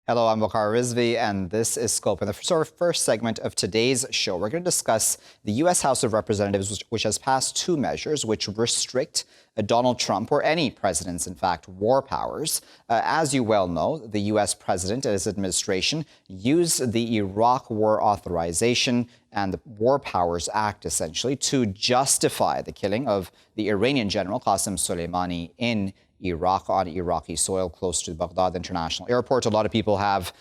Hello, I'm Waqar Rizvi, and this is Scope. In the first segment of today's show, we're going to discuss the U.S. House of Representatives, which has passed two measures which restrict Donald Trump, or any president's, in fact, war powers. As you well know, the U.S. president and his administration used the Iraq War Authorization and the War Powers Act, essentially, to justify the killing of the Iranian general Qasem Soleimani in Iraq, on Iraqi soil close to Baghdad International Airport. A lot of people have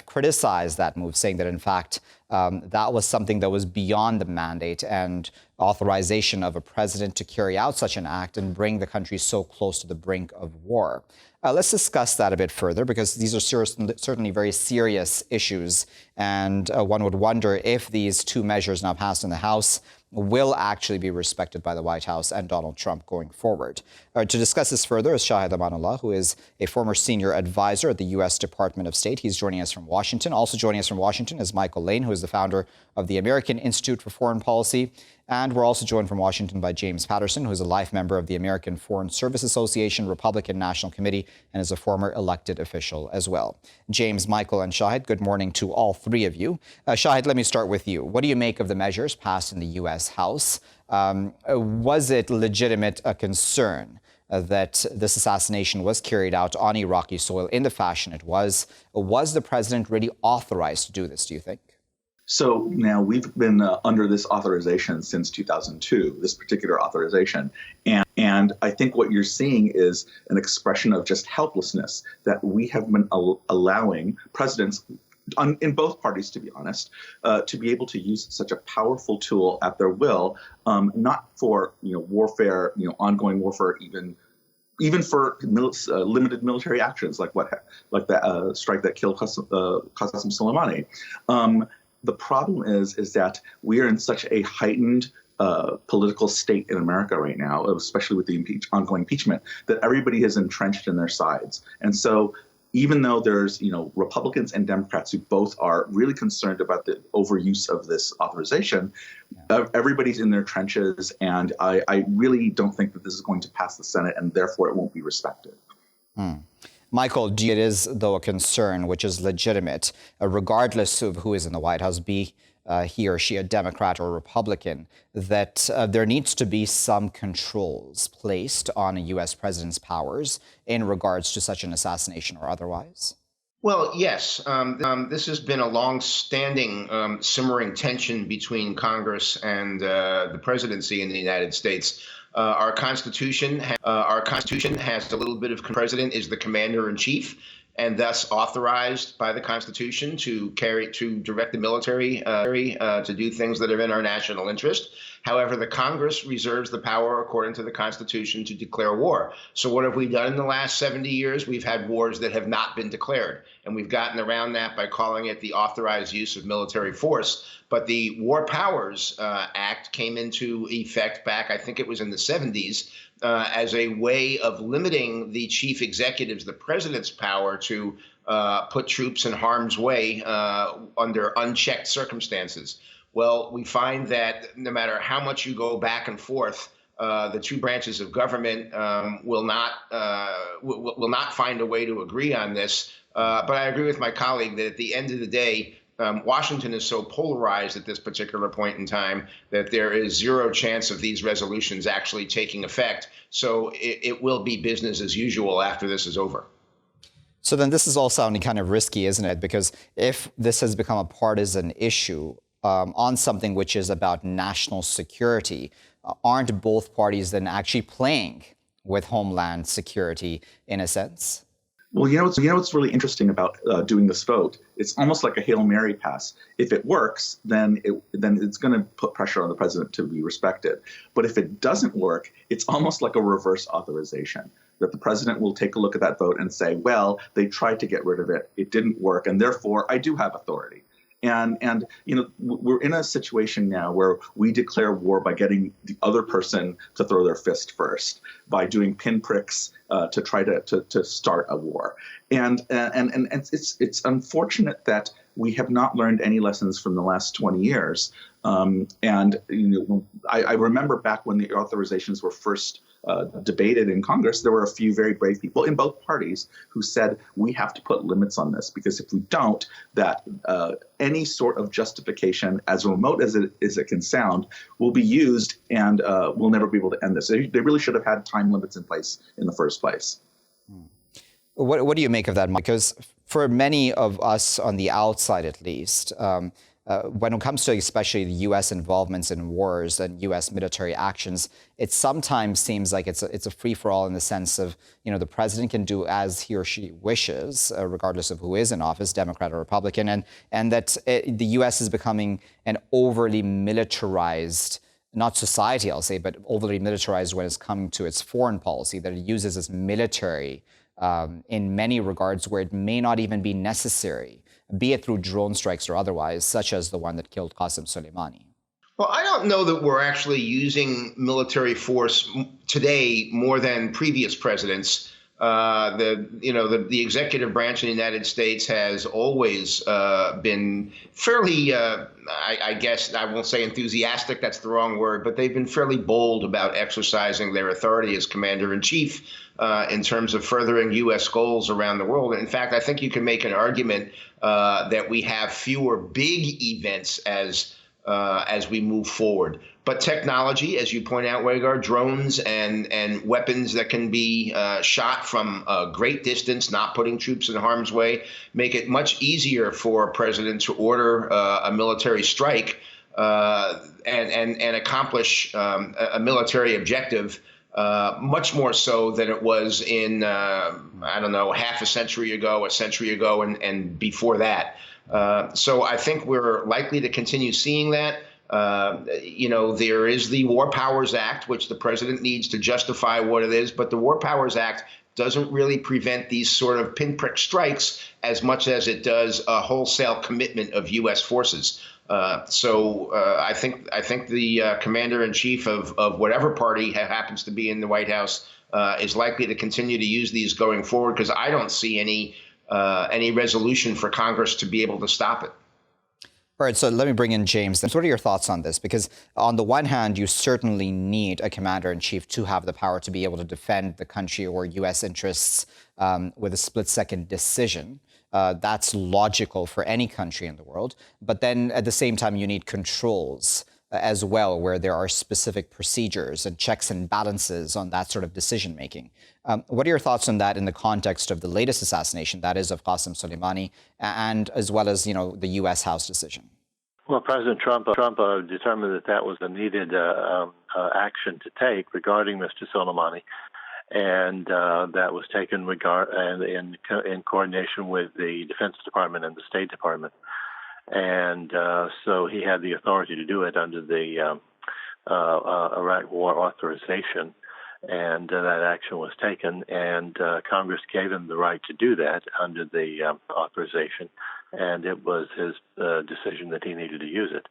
criticized that move, saying that, in fact, that was something that was beyond the mandate and authorization of a president to carry out such an act and bring the country so close to the brink of war. Let's discuss that a bit further, because these are certainly very serious issues, and one would wonder if these two measures now passed in the House will actually be respected by the White House and Donald Trump going forward. To discuss this further is Shahed Amanullah, who is a former senior advisor at the U.S. Department of State. He's joining us from Washington. Also joining us from Washington is Michael Lane, who is the founder of the American Institute for Foreign Policy. And we're also joined from Washington by James Patterson, who is a life member of the American Foreign Service Association Republican National Committee and is a former elected official as well. James, Michael, and Shahed, good morning to all three of you. Shahed, let me start with you. What do you make of the measures passed in the U.S. House? Was it legitimate a concern that this assassination was carried out on Iraqi soil in the fashion it was? Was the president really authorized to do this, do you think? So now we've been under this authorization since 2002, this particular authorization. And I think what you're seeing is an expression of just helplessness that we have been allowing presidents in both parties, to be honest, to be able to use such a powerful tool at their will, not for warfare, ongoing warfare, even for limited military actions like that strike that killed Qasem Soleimani. The problem is that we are in such a heightened political state in America right now, especially with the ongoing impeachment, that everybody is entrenched in their sides. And so even though there's, Republicans and Democrats who both are really concerned about the overuse of this authorization, everybody's in their trenches. And I really don't think that this is going to pass the Senate, and therefore it won't be respected. Michael, it is, though, a concern which is legitimate, regardless of who is in the White House, be he or she a Democrat or Republican, that there needs to be some controls placed on a U.S. president's powers in regards to such an assassination or otherwise? Well, yes. This has been a long-standing simmering tension between Congress and the presidency in the United States. Our Constitution has a little bit of president is the commander-in-chief, and thus authorized by the Constitution to direct the military to do things that are in our national interest. However, the Congress reserves the power, according to the Constitution, to declare war. So what have we done in the last 70 years? We've had wars that have not been declared, and we've gotten around that by calling it the authorized use of military force. But the War Powers Act came into effect back, I think it was in the 70s, as a way of limiting the chief executive's, the president's power to put troops in harm's way under unchecked circumstances. Well, we find that no matter how much you go back and forth, the two branches of government will not find a way to agree on this. But I agree with my colleague that at the end of the day, Washington is so polarized at this particular point in time that there is zero chance of these resolutions actually taking effect. So it will be business as usual after this is over. So then this is all sounding kind of risky, isn't it? Because if this has become a partisan issue on something which is about national security, aren't both parties then actually playing with homeland security in a sense? Well, what's really interesting about doing this vote? It's almost like a Hail Mary pass. If it works, then it's going to put pressure on the president to be respected. But if it doesn't work, it's almost like a reverse authorization, that the president will take a look at that vote and say, well, they tried to get rid of it. It didn't work. And therefore, I do have authority. And we're in a situation now where we declare war by getting the other person to throw their fist first, by doing pinpricks to try to start a war. And it's unfortunate that we have not learned any lessons from the last 20 years. I remember back when the authorizations were first debated in Congress, there were a few very brave people in both parties who said, we have to put limits on this, because if we don't, that any sort of justification, as remote as it can sound, will be used, and we'll never be able to end this. They really should have had time limits in place in the first place. What do you make of that, Mike? Because for many of us on the outside, at least, when it comes to especially the U.S. involvements in wars and U.S. military actions, it sometimes seems like it's a free-for-all in the sense of, the president can do as he or she wishes, regardless of who is in office, Democrat or Republican, and that the U.S. is becoming an overly militarized, not society, I'll say, but overly militarized when it's coming to its foreign policy, that it uses its military in many regards where it may not even be necessary, be it through drone strikes or otherwise, such as the one that killed Qasem Soleimani. Well, I don't know that we're actually using military force today more than previous presidents. The executive branch in the United States has always been fairly, I guess I won't say enthusiastic, that's the wrong word, but they've been fairly bold about exercising their authority as commander-in-chief in terms of furthering U.S. goals around the world. And in fact, I think you can make an argument that we have fewer big events as we move forward. But technology, as you point out, Waqar, drones and weapons that can be shot from a great distance, not putting troops in harm's way, make it much easier for a president to order a military strike and accomplish a military objective much more so than it was in, half a century ago, and before that. So I think we're likely to continue seeing that. There is the War Powers Act, which the president needs to justify what it is, but the War Powers Act doesn't really prevent these sort of pinprick strikes as much as it does a wholesale commitment of U.S. forces. So I think the commander-in-chief of whatever party happens to be in the White House is likely to continue to use these going forward, because I don't see any resolution for Congress to be able to stop it. All right, so let me bring in James. What are your thoughts on this? Because on the one hand, you certainly need a commander-in-chief to have the power to be able to defend the country or U.S. interests with a split-second decision. That's logical for any country in the world. But then at the same time, you need controls as well, where there are specific procedures and checks and balances on that sort of decision-making. What are your thoughts on that in the context of the latest assassination, that is of Qasem Soleimani, and as well as, the U.S. House decision? Well, President Trump determined that was a needed action to take regarding Mr. Soleimani, and that was taken in coordination with the Defense Department and the State Department. And so he had the authority to do it under the Iraq War Authorization, and that action was taken, and Congress gave him the right to do that under the authorization, and it was his decision that he needed to use it.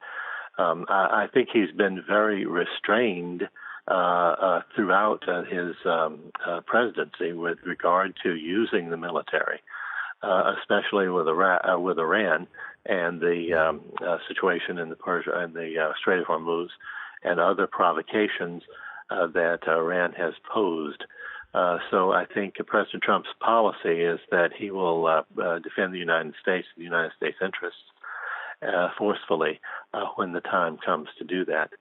I think he's been very restrained throughout his presidency with regard to using the military, especially with Iran and the situation in the Persia and the Strait of Hormuz and other provocations that Iran has posed. So I think President Trump's policy is that he will defend the United States and the United States interests forcefully when the time comes to do that.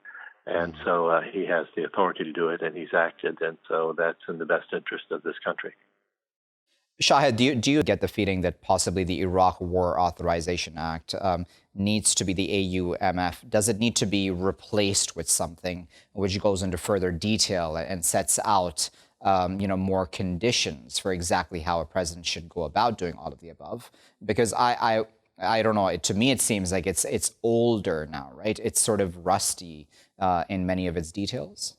And so he has the authority to do it, and he's acted, and so that's in the best interest of this country. Shahed, do you get the feeling that possibly the Iraq War Authorization Act needs to be the AUMF? Does it need to be replaced with something which goes into further detail and sets out more conditions for exactly how a president should go about doing all of the above? Because I don't know. To me, it seems like it's older now, right? It's sort of rusty in many of its details.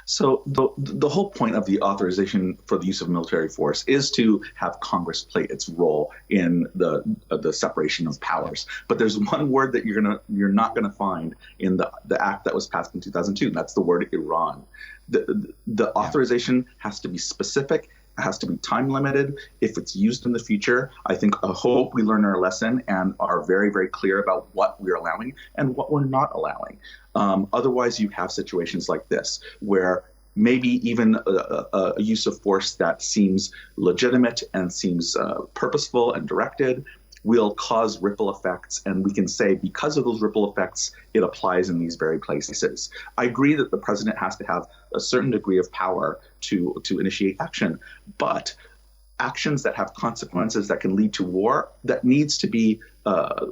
So the whole point of the authorization for the use of military force is to have Congress play its role in the separation of powers. But there's one word that you're not gonna find in the act that was passed in 2002, and that's the word Iran. The authorization has to be specific has to be time limited. If it's used in the future, I hope we learn our lesson and are very, very clear about what we're allowing and what we're not allowing. Otherwise, you have situations like this where maybe even a use of force that seems legitimate and seems purposeful and directed will cause ripple effects. And we can say because of those ripple effects, it applies in these very places. I agree that the president has to have a certain degree of power to initiate action, but actions that have consequences that can lead to war, that needs to be,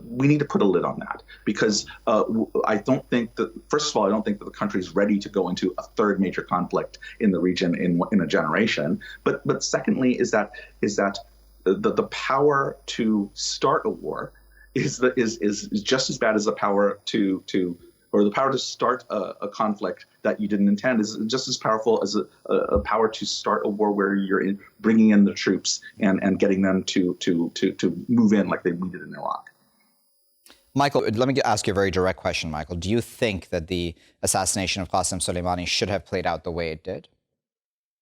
we need to put a lid on that, because I don't think that, first of all, I don't think that the country is ready to go into a third major conflict in the region in a generation. But secondly, is that the power to start a war is just as bad as the power or the power to start a conflict that you didn't intend is just as powerful as a power to start a war where you're bringing in the troops and getting them to move in like we did in Iraq. Michael, let me ask you a very direct question, Michael. Do you think that the assassination of Qasem Soleimani should have played out the way it did?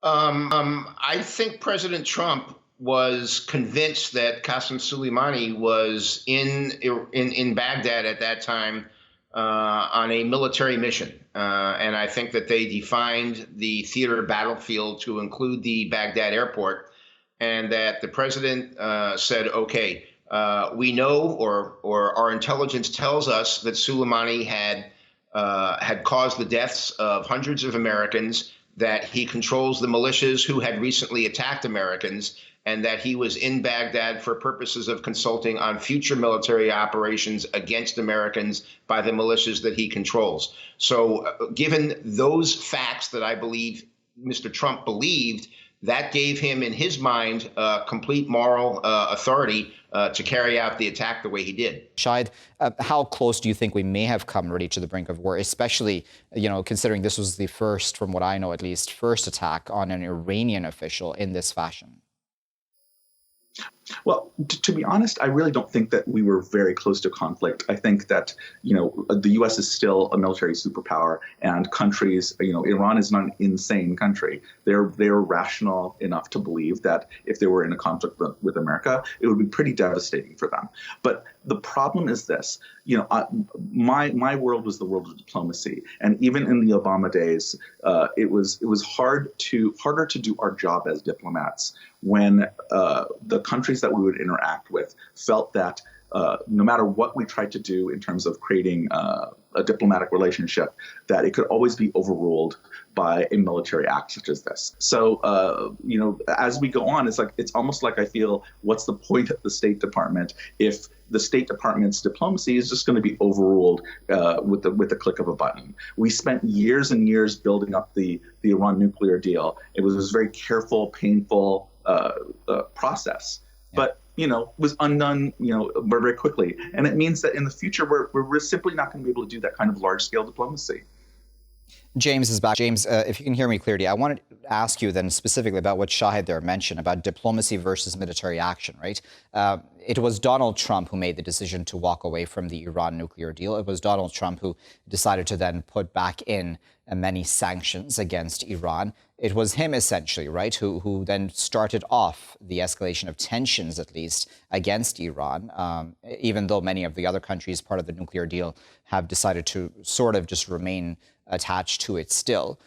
I think President Trump was convinced that Qasem Soleimani was in Baghdad at that time on a military mission. And I think that they defined the theater battlefield to include the Baghdad airport, and that the president said, okay, we know, or our intelligence tells us that Soleimani had caused the deaths of hundreds of Americans, that he controls the militias who had recently attacked Americans, and that he was in Baghdad for purposes of consulting on future military operations against Americans by the militias that he controls. So given those facts that I believe Mr. Trump believed, that gave him, in his mind, complete moral authority to carry out the attack the way he did. Shahed, how close do you think we may have come really to the brink of war, especially, considering this was the first, from what I know at least, first attack on an Iranian official in this fashion? Well, to be honest, I really don't think that we were very close to conflict. I think that, the U.S. is still a military superpower, and countries, Iran is not an insane country. They're rational enough to believe that if they were in a conflict with America, it would be pretty devastating for them. But the problem is this, my world was the world of diplomacy. And even in the Obama days, it was harder to do our job as diplomats when the countries that we would interact with felt that no matter what we tried to do in terms of creating a diplomatic relationship, that it could always be overruled by a military act such as this. So, as we go on, it's almost like I feel, what's the point of the State Department if the State Department's diplomacy is just going to be overruled with the click of a button? We spent years and years building up the Iran nuclear deal. It was a very careful, painful process, but was undone, very quickly. And it means that in the future, we're simply not going to be able to do that kind of large-scale diplomacy. James is back. James, if you can hear me clearly, I wanted to ask you then specifically about what Shahed there mentioned about diplomacy versus military action, right? It was Donald Trump who made the decision to walk away from the Iran nuclear deal. It was Donald Trump who decided to then put back in many sanctions against Iran. It was him essentially, right, who then started off the escalation of tensions, at least, against Iran, even though many of the other countries part of the nuclear deal have decided to sort of just remain attached to it still.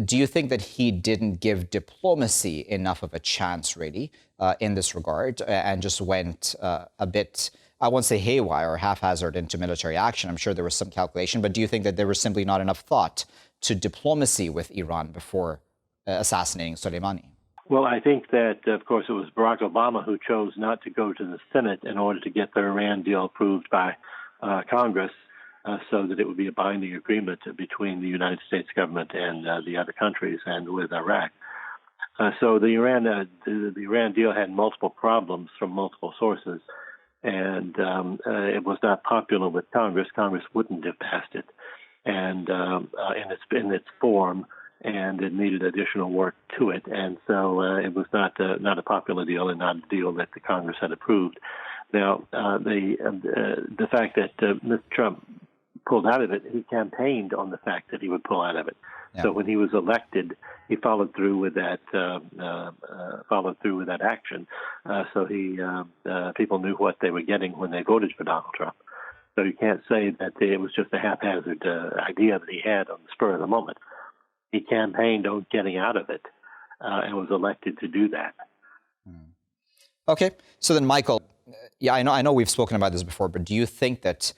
Do you think that he didn't give diplomacy enough of a chance, really, in this regard, and just went a bit, I won't say haywire or haphazard into military action? I'm sure there was some calculation, but do you think that there was simply not enough thought to diplomacy with Iran before assassinating Soleimani? Well, I think that, of course, it was Barack Obama who chose not to go to the Senate in order to get the Iran deal approved by Congress, so that it would be a binding agreement between the United States government and the other countries and with Iraq. So the Iran deal had multiple problems from multiple sources, and it was not popular with Congress. Congress wouldn't have passed it, and in its form, and it needed additional work to it, and so it was not a popular deal and not a deal that the Congress had approved. Now, the fact that Mr. Trump pulled out of it, he campaigned on the fact that he would pull out of it. Yeah. So when he was elected, he followed through with that action. People knew what they were getting when they voted for Donald Trump. So you can't say that it was just a haphazard idea that he had on the spur of the moment. He campaigned on getting out of it and was elected to do that. Okay, so then, Michael, I know we've spoken about this before, but do you think that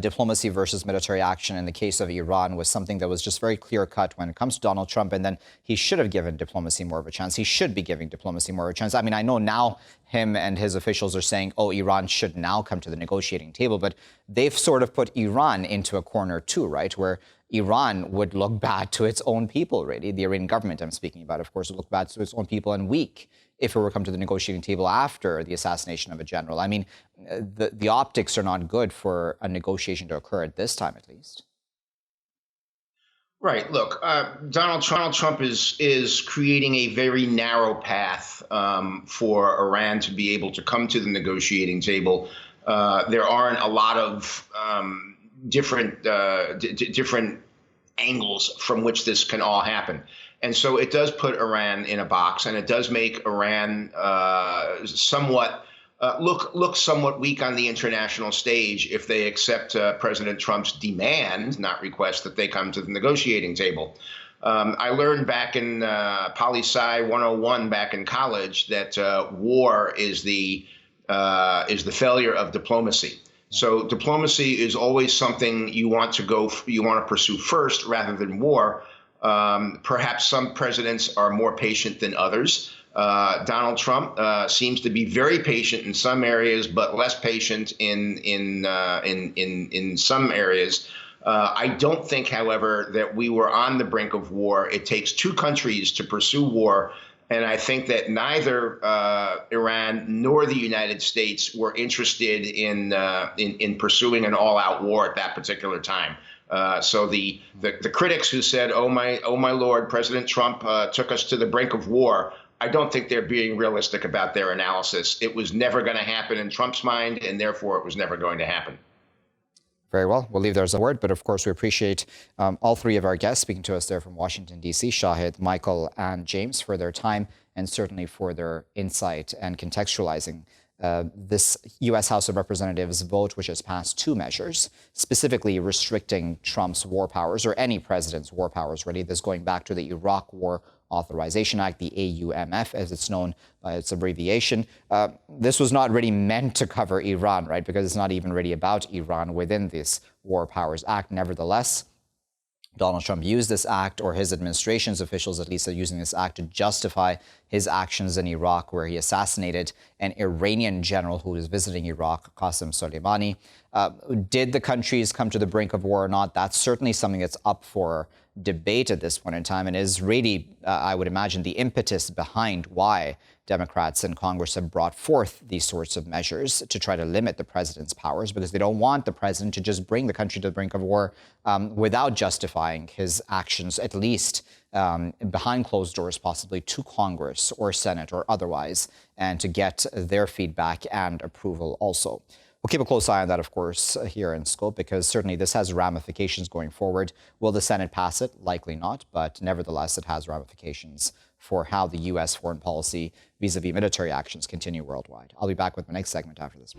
diplomacy versus military action in the case of Iran was something that was just very clear-cut when it comes to Donald Trump, and then he should have given diplomacy more of a chance? He should be giving diplomacy more of a chance. I mean, I know now him and his officials are saying, oh, Iran should now come to the negotiating table, but they've sort of put Iran into a corner too, right, where Iran would look bad to its own people, really. The Iranian government I'm speaking about, of course, would look bad to its own people and weak if it were come to the negotiating table after the assassination of a general. I mean, the optics are not good for a negotiation to occur at this time, at least. Right. Look, Donald Trump is creating a very narrow path for Iran to be able to come to the negotiating table. There aren't a lot of different angles from which this can all happen. And so it does put Iran in a box, and it does make Iran somewhat look somewhat weak on the international stage if they accept President Trump's demand, not request, that they come to the negotiating table. I learned back in Poli-Sci 101 back in college that war is the failure of diplomacy. So diplomacy is always something you want to pursue first rather than war. Perhaps some presidents are more patient than others. Donald Trump seems to be very patient in some areas, but less patient in some areas. I don't think, however, that we were on the brink of war. It takes two countries to pursue war, and I think that neither Iran nor the United States were interested in pursuing an all-out war at that particular time. So the critics who said, "Oh my Lord, President Trump took us to the brink of war," I don't think they're being realistic about their analysis. It was never going to happen in Trump's mind, and therefore it was never going to happen. Very well. We'll leave there as a word, but of course we appreciate all three of our guests speaking to us there from Washington, D.C., Shahed, Michael, and James, for their time and certainly for their insight and contextualizing this U.S. House of Representatives vote, which has passed two measures, specifically restricting Trump's war powers, or any president's war powers, really. This going back to the Iraq War Authorization Act, the AUMF, as it's known by its abbreviation. This was not really meant to cover Iran, right, because it's not even really about Iran within this War Powers Act. Nevertheless, Donald Trump used this act, or his administration's officials at least are using this act, to justify his actions in Iraq, where he assassinated an Iranian general who was visiting Iraq, Qasem Soleimani. Did the countries come to the brink of war or not? That's certainly something that's up for debate at this point in time, and is really, I would imagine, the impetus behind why Democrats in Congress have brought forth these sorts of measures to try to limit the president's powers, because they don't want the president to just bring the country to the brink of war without justifying his actions, at least behind closed doors, possibly to Congress or Senate or otherwise, and to get their feedback and approval also. We'll keep a close eye on that, of course, here in Scope, because certainly this has ramifications going forward. Will the Senate pass it? Likely not, but nevertheless, it has ramifications for how the U.S. foreign policy vis-a-vis military actions continue worldwide. I'll be back with my next segment after this.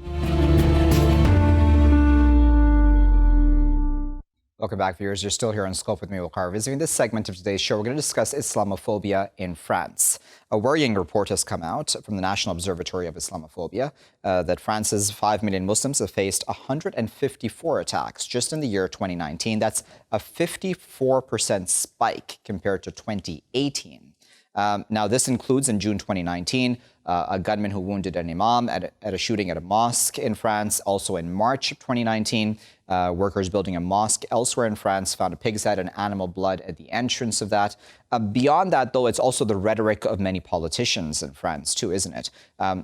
Welcome back, viewers. You're still here on Scope with me, Waqar Rizvi. In this segment of today's show, we're going to discuss Islamophobia in France. A worrying report has come out from the National Observatory of Islamophobia that France's 5 million Muslims have faced 154 attacks just in the year 2019. That's a 54% spike compared to 2018. Now, this includes, in June 2019, a gunman who wounded an imam at a shooting at a mosque in France. Also in March of 2019, workers building a mosque elsewhere in France found a pig's head and animal blood at the entrance of that. Beyond that, though, it's also the rhetoric of many politicians in France, too, isn't it?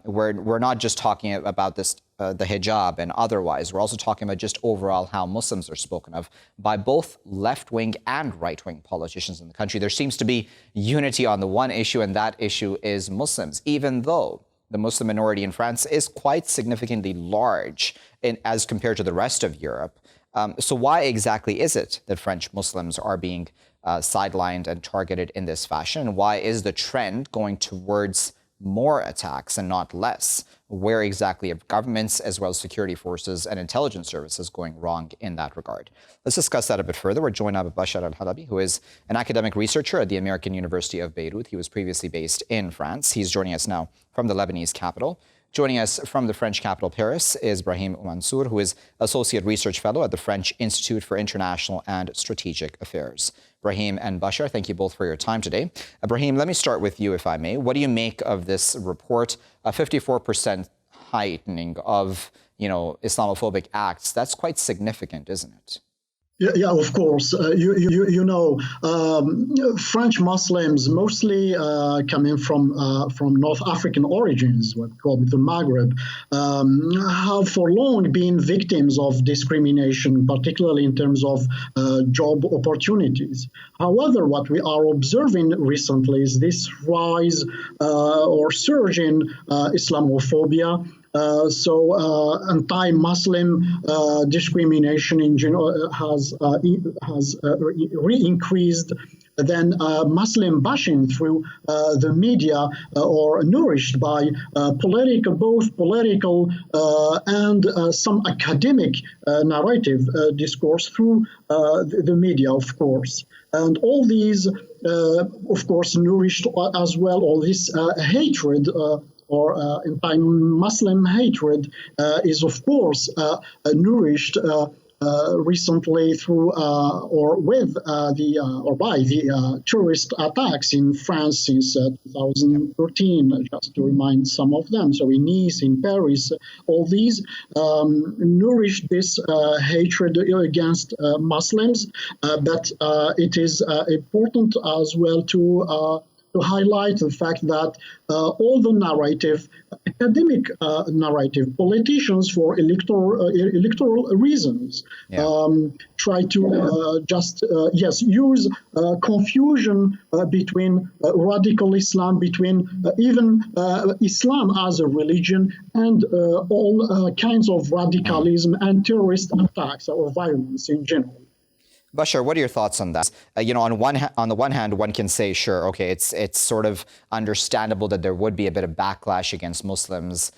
We're not just talking about this, the hijab and otherwise. We're also talking about just overall how Muslims are spoken of by both left-wing and right-wing politicians in the country. There seems to be unity on the one issue, and that issue is Muslims, even though the Muslim minority in France is quite significantly large as compared to the rest of Europe. So why exactly is it that French Muslims are being sidelined and targeted in this fashion? And why is the trend going towards more attacks and not less? Where exactly have governments as well as security forces and intelligence services going wrong in that regard? Let's discuss that a bit further. We're joined now by Bachar al-Halabi, who is an academic researcher at the American University of Beirut. He was previously based in France. He's joining us now from the Lebanese capital. Joining us from the French capital, Paris, is Brahim Oumansour, who is Associate Research Fellow at the French Institute for International and Strategic Affairs. Brahim and Bachar, thank you both for your time today. Brahim, let me start with you, if I may. What do you make of this report? A 54% heightening of, Islamophobic acts. That's quite significant, isn't it? Yeah, of course. French Muslims, mostly coming from North African origins, what we call the Maghreb, have for long been victims of discrimination, particularly in terms of job opportunities. However, what we are observing recently is this rise or surge in Islamophobia. Anti-Muslim discrimination in general has re-increased. Then Muslim bashing through the media or nourished by both political and some academic narrative discourse through the media, of course. And all these, of course, nourished as well all this hatred or anti-Muslim hatred is, of course, nourished recently through by the terrorist attacks in France since 2013, just to remind some of them. So in Nice, in Paris, all these nourished this hatred against Muslims. But it is important as well to highlight the fact that all the narrative, academic narrative, politicians for electoral reasons try to use confusion between radical Islam, between even Islam as a religion, and all kinds of radicalism and terrorist attacks or violence in general. Bachar, what are your thoughts on that? On the one hand, one can say, sure, okay, it's sort of understandable that there would be a bit of backlash against Muslims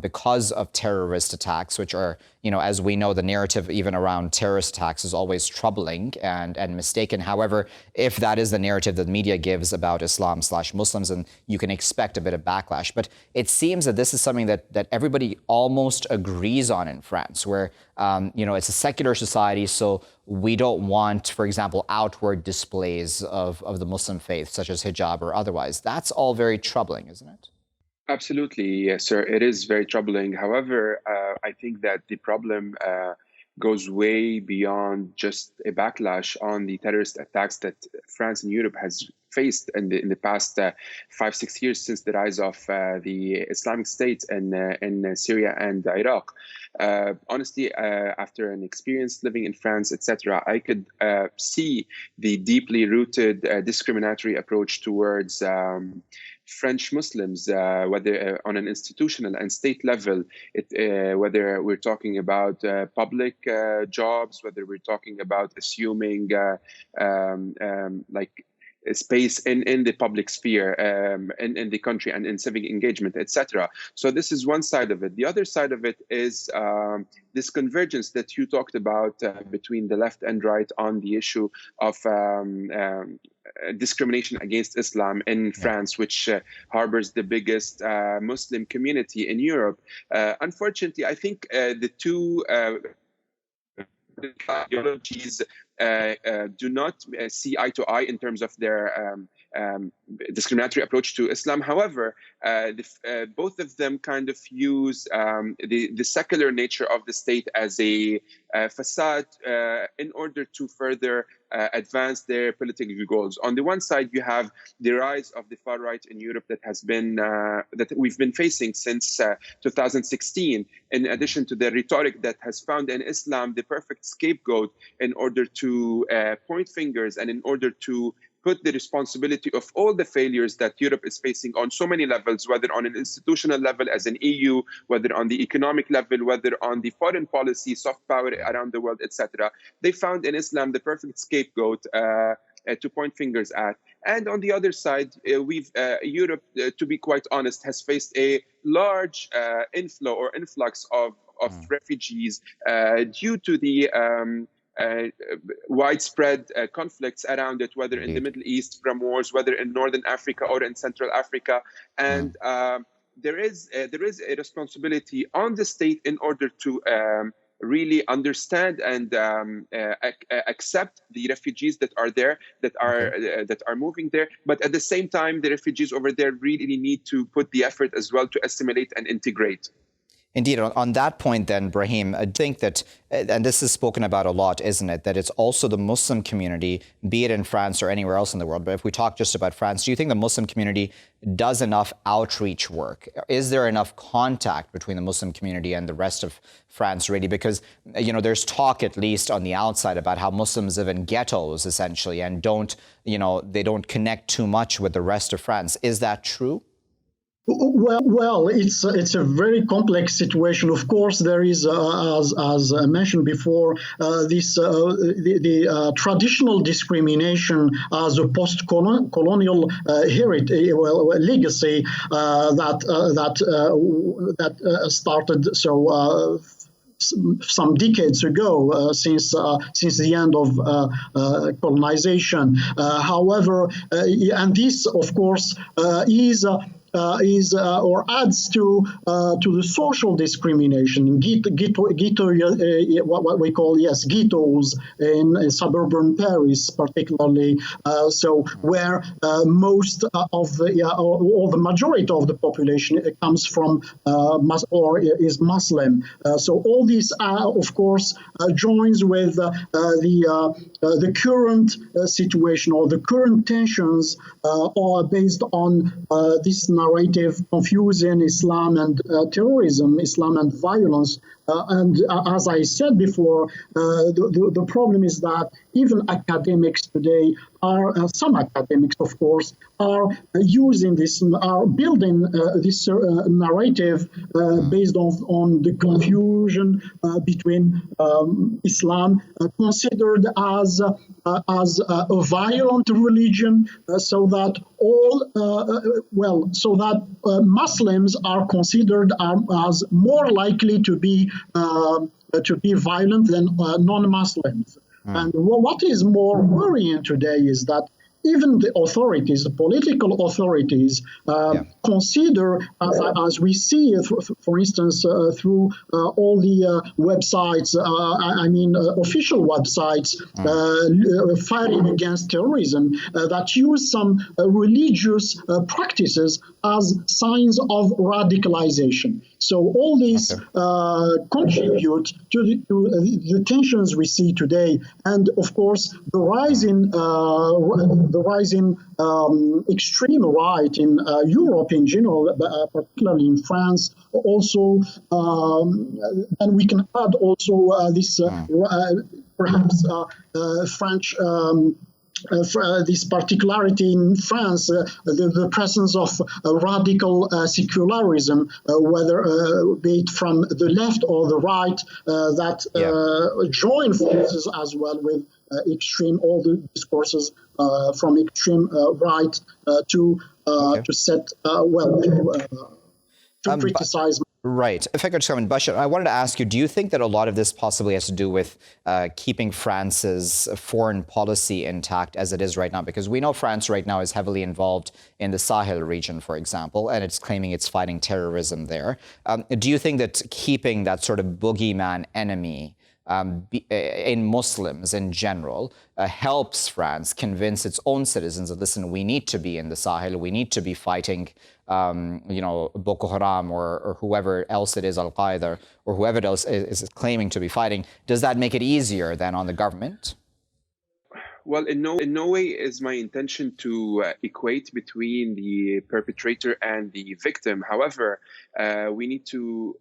because of terrorist attacks, which are, as we know, the narrative even around terrorist attacks is always troubling and mistaken. However, if that is the narrative that the media gives about Islam/Muslims, then you can expect a bit of backlash. But it seems that this is something that everybody almost agrees on in France, where, it's a secular society, so we don't want, for example, outward displays of the Muslim faith, such as hijab or otherwise. That's all very troubling, isn't it? Absolutely, yes, sir. It is very troubling. However, I think that the problem goes way beyond just a backlash on the terrorist attacks that France and Europe has faced in the past 5-6 years since the rise of the Islamic State in Syria and Iraq. Honestly, after an experience living in France, etc., I could see the deeply rooted discriminatory approach towards French Muslims, whether on an institutional and state level, whether we're talking about public jobs, whether we're talking about assuming space in the public sphere, in the country, and in civic engagement, etc. So this is one side of it. The other side of it is this convergence that you talked about between the left and right on the issue of discrimination against Islam in France, which harbors the biggest Muslim community in Europe. Unfortunately, I think the two ideologies do not see eye to eye in terms of their discriminatory approach to Islam. However, both of them kind of use the secular nature of the state as a facade in order to further advance their political goals. On the one side, you have the rise of the far right in Europe that has been that we've been facing since 2016. In addition to the rhetoric that has found in Islam the perfect scapegoat in order to point fingers and in order to put the responsibility of all the failures that Europe is facing on so many levels, whether on an institutional level as an EU, whether on the economic level, whether on the foreign policy, soft power around the world, etc. They found in Islam the perfect scapegoat to point fingers at. And on the other side, Europe, to be quite honest, has faced a large inflow or influx of refugees due to the widespread conflicts around it, whether in the Middle East from wars, whether in Northern Africa or in Central Africa. And there is a responsibility on the state in order to really understand and accept the refugees that are there, that are moving there. But at the same time, the refugees over there really need to put the effort as well to assimilate and integrate. Indeed. On that point then, Brahim, I think that, and this is spoken about a lot, isn't it, that it's also the Muslim community, be it in France or anywhere else in the world, but if we talk just about France, do you think the Muslim community does enough outreach work? Is there enough contact between the Muslim community and the rest of France, really? Because, there's talk, at least on the outside, about how Muslims live in ghettos, essentially, and they don't connect too much with the rest of France. Is that true? Well, it's a very complex situation. Of course, there is, as mentioned before, the traditional discrimination as a post-colonial heritage, legacy that started some decades ago, since the end of colonization. However, and this, of course, or adds to the social discrimination, what we call ghettos in suburban Paris, particularly. Where most of the majority of the population comes from or is Muslim. So all this, of course, joins with the current situation or the current tensions are based on this narrative confusing Islam and terrorism, Islam and violence. And as I said before, the problem is that even academics today some academics, of course, are using this, are building this narrative based on the confusion between Islam, considered as a violent religion, so that Muslims are considered as more likely to be violent than non-Muslims. And what is more worrying today is that even the authorities, the political authorities, consider, as we see, for instance, through all the websites, official websites fighting against terrorism, that use some religious practices as signs of radicalization. So all these contribute to the tensions we see today, and of course the rising extreme right in Europe in general, particularly in France, also, and we can add also this perhaps French. This particularity in France, the presence of radical secularism, whether be it from the left or the right, that join forces as well with all the discourses from extreme right to set to criticize. Right. If I could comment, Bachar, I wanted to ask you, do you think that a lot of this possibly has to do with keeping France's foreign policy intact as it is right now? Because we know France right now is heavily involved in the Sahel region, for example, and it's claiming it's fighting terrorism there. Do you think that keeping that sort of boogeyman enemy in Muslims in general helps France convince its own citizens that, listen, we need to be in the Sahel, we need to be fighting Boko Haram or whoever else it is, Al-Qaeda, or whoever else is claiming to be fighting? Does that make it easier then on the government? Well, in no way is my intention to equate between the perpetrator and the victim. However, we need to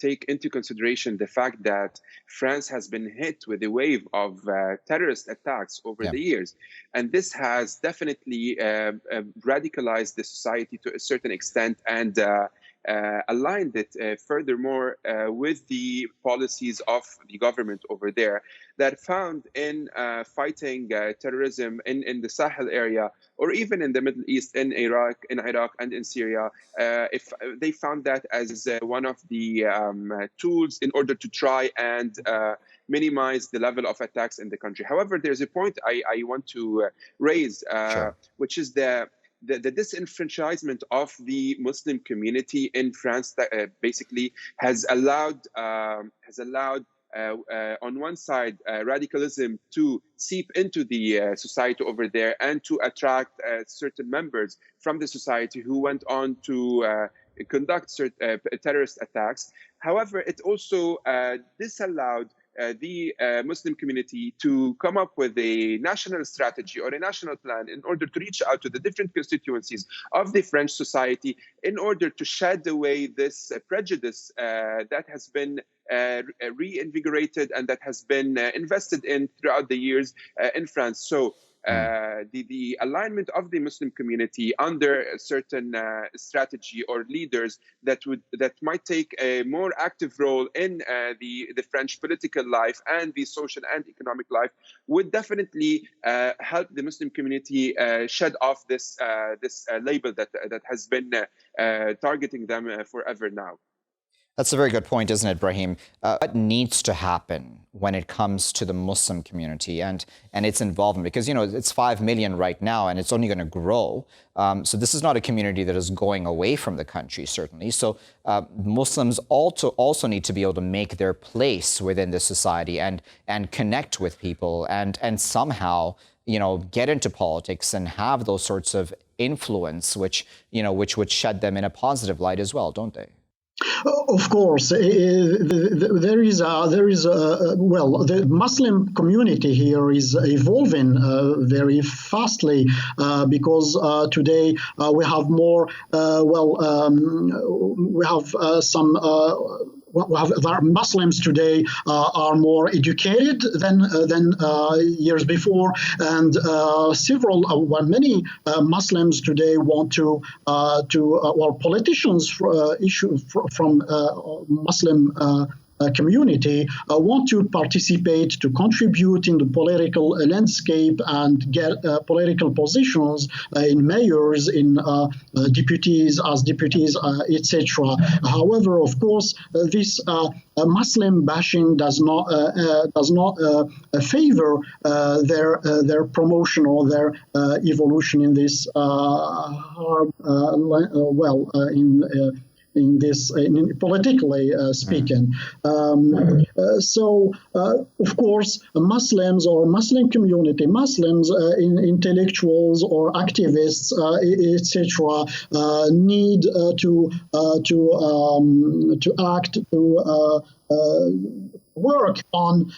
take into consideration the fact that France has been hit with a wave of terrorist attacks over the years. And this has definitely radicalized the society to a certain extent and aligned it furthermore with the policies of the government over there that found in fighting terrorism in the Sahel area or even in the Middle East, in Iraq, and in Syria, if they found that as one of the tools in order to try and minimize the level of attacks in the country. However, there's a point I want to raise, which is the disenfranchisement of the Muslim community in France that basically has allowed on one side radicalism to seep into the society over there and to attract certain members from the society who went on to conduct terrorist attacks. However, it also disallowed the Muslim community to come up with a national strategy or a national plan in order to reach out to the different constituencies of the French society in order to shed away this prejudice that has been reinvigorated and that has been invested in throughout the years in France. So the alignment of the Muslim community under a certain strategy or leaders that might take a more active role in the French political life and the social and economic life would definitely help the Muslim community shed off this label that has been targeting them forever now. That's a very good point, isn't it, Brahim? What needs to happen when it comes to the Muslim community and its involvement? Because, it's 5 million right now, and it's only going to grow. So this is not a community that is going away from the country, certainly. So Muslims also need to be able to make their place within the society and connect with people and somehow, get into politics and have those sorts of influence, which would shed them in a positive light as well, don't they? Of course, the Muslim community here is evolving very fastly because today we have more. We have some. Muslims today are more educated than years before, and many Muslims today want to or politicians from Muslim community want to participate, to contribute in the political landscape and get political positions in mayors, in deputies, etc. However, of course, this Muslim bashing does not favor their promotion or their evolution in this politically speaking. So, of course, Muslims or Muslim community, Muslims, intellectuals or activists, etc., need to act, to work on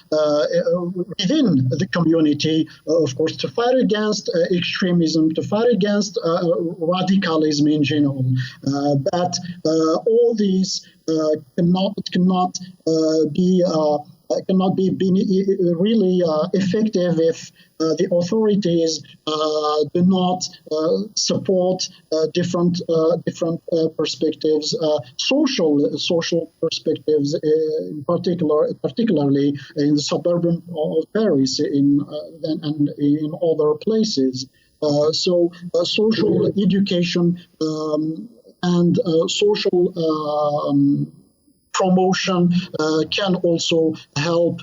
within the community, of course, to fight against extremism, to fight against radicalism in general. But all these cannot be really effective if the authorities do not support different perspectives, social perspectives, particularly in the suburban of Paris and in other places. So social education and social promotion can also help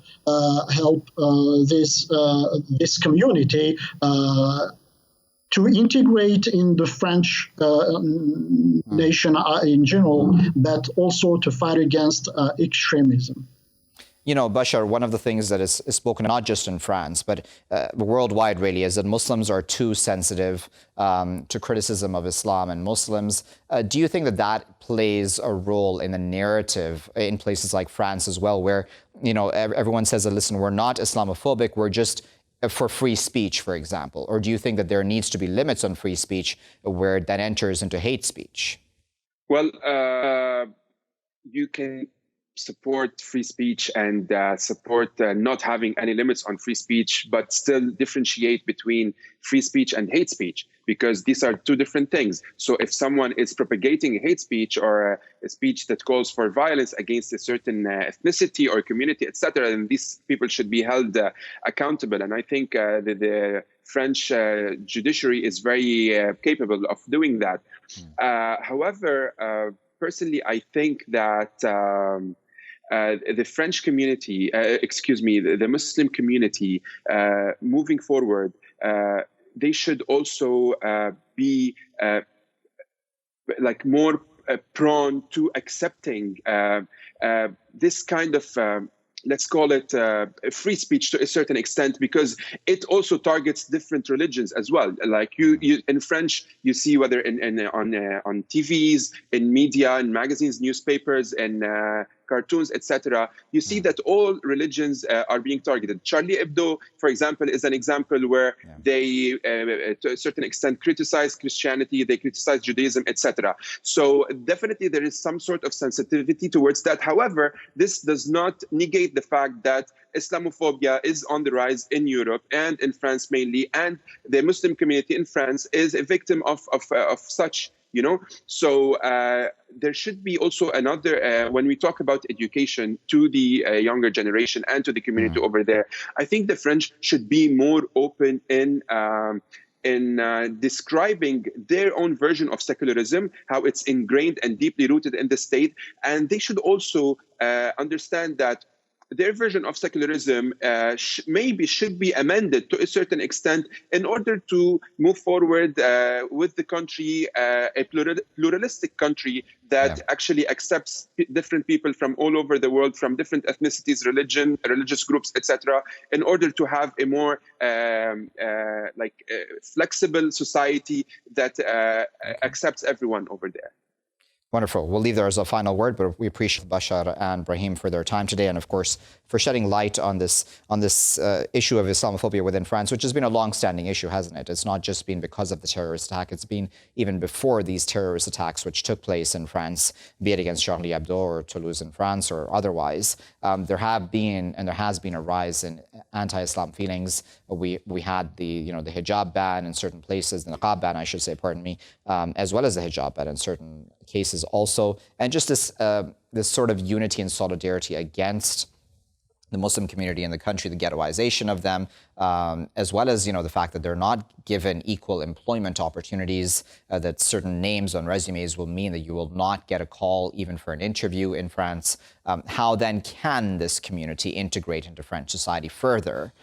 this community to integrate in the French nation in general, but also to fight against extremism. Bachar, one of the things that is spoken not just in France, but worldwide really, is that Muslims are too sensitive to criticism of Islam and Muslims. Do you think that plays a role in the narrative in places like France as well, where, everyone says that, listen, we're not Islamophobic, we're just for free speech, for example? Or do you think that there needs to be limits on free speech where that enters into hate speech? Well, you can support free speech and support not having any limits on free speech, but still differentiate between free speech and hate speech, because these are two different things. So if someone is propagating hate speech or a speech that calls for violence against a certain ethnicity or community, etc., then these people should be held accountable. And I think the French judiciary is very capable of doing that. However, personally, I think that the French community, the Muslim community, moving forward, they should also be more prone to accepting this kind of let's call it free speech to a certain extent, because it also targets different religions as well. Like you in French, you see whether on TVs, in media, in magazines, newspapers, and cartoons, etc., you see that all religions are being targeted. Charlie Hebdo, for example, is an example where they, to a certain extent, criticize Christianity, they criticize Judaism, etc. So definitely there is some sort of sensitivity towards that. However, this does not negate the fact that Islamophobia is on the rise in Europe and in France mainly, and the Muslim community in France is a victim of such. So there should be also another, when we talk about education to the younger generation and to the community over there, I think the French should be more open in describing their own version of secularism, how it's ingrained and deeply rooted in the state. And they should also understand that their version of secularism maybe should be amended to a certain extent in order to move forward with the country, a pluralistic country that actually accepts different people from all over the world, from different ethnicities, religious groups, etc., in order to have a more flexible society that accepts everyone over there. Wonderful. We'll leave there as a final word, but we appreciate Bachar and Brahim for their time today, and of course for shedding light on this issue of Islamophobia within France, which has been a long-standing issue, hasn't it? It's not just been because of the terrorist attack. It's been even before these terrorist attacks, which took place in France, be it against Charlie Hebdo or Toulouse in France or otherwise. There have been and there has been a rise in anti-Islam feelings. We had the hijab ban in certain places, the niqab ban, I should say, pardon me, as well as the hijab ban in certain cases also, and just this sort of unity and solidarity against the Muslim community in the country, the ghettoization of them, as well as the fact that they're not given equal employment opportunities, that certain names on resumes will mean that you will not get a call even for an interview in France. How then can this community integrate into French society further?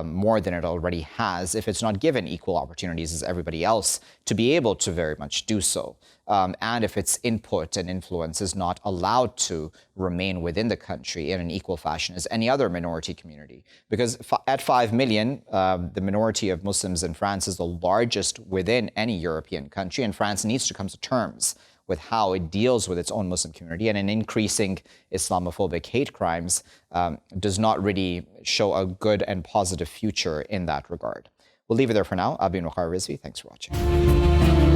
More than it already has, if it's not given equal opportunities as everybody else to be able to very much do so. And if its input and influence is not allowed to remain within the country in an equal fashion as any other minority community. Because at 5 million, the minority of Muslims in France is the largest within any European country, and France needs to come to terms with how it deals with its own Muslim community, and an increasing Islamophobic hate crimes does not really show a good and positive future in that regard. We'll leave it there for now. I've been Waqar Rizvi. Thanks for watching.